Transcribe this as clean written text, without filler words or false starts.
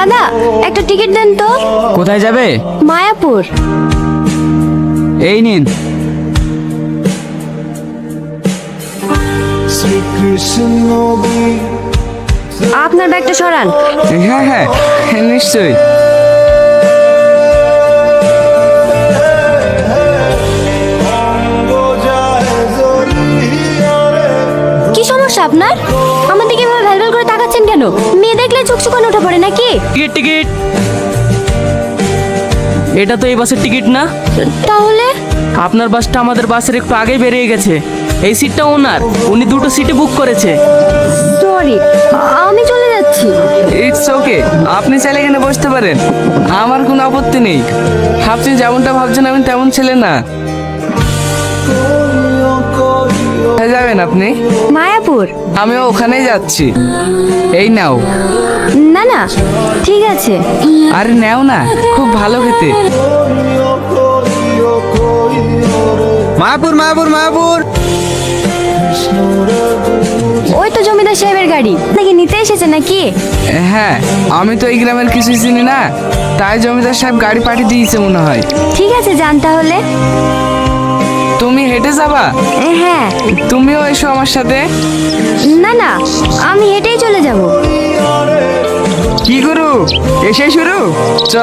দাদা একটা টিকিট দেন তো। কোথায় যাবে? মায়াপুর। এই নিন। আপনার ব্যাগটা সরান। হ্যাঁ হ্যাঁ নিশ্চয়ই। কি সমস্যা আপনার? আমার দিকে এভাবে ভ্যালভ্যাল করে তাকাচ্ছেন কেন? মেয়ে দেখলে চোখ শুকানো উঠে পড়ে নাকি? টিকিট টিকিট, এটা তো এই বাসের টিকিট না। তাহলে আপনার বাসটা আমাদের বাসের একটু আগেই বেরিয়ে গেছে। এই সিটটা ওনার, উনি দুটো সিটে বুক করেছে। সরি, আমি চলে যাচ্ছি। ইটস ওকে, আপনি চাইলে এখানে বসতে পারেন, আমার কোনো আপত্তি নেই। আপনি যেমনটা ভাবছেন আমি তেমন ছেলে না। কোথায় যাবেন আপনি? মায়াপুর। আমিও ওখানেই যাচ্ছি। এই নাও। না না, ঠিক আছে। আরে নাও না, খুব ভালো খেতে। মায়াপুর মায়াপুর মায়াপুর। ওই তো জমিদার সাহেবের গাড়ি। নাকি নিতে এসেছে নাকি? হ্যাঁ, আমি তো এই গ্রামের কিছুই চিনি না, তাই জমিদার সাহেব গাড়ি পাঠিয়ে দিয়েছে মনে হয়। ঠিক আছে, যান তাহলে। তুমি হেঁটে যাবা? হ্যাঁ। তুমিও এসো আমার সাথে। না না, আমি হেঁটেই চলে যাব। কি করু, এসে শুরু চ।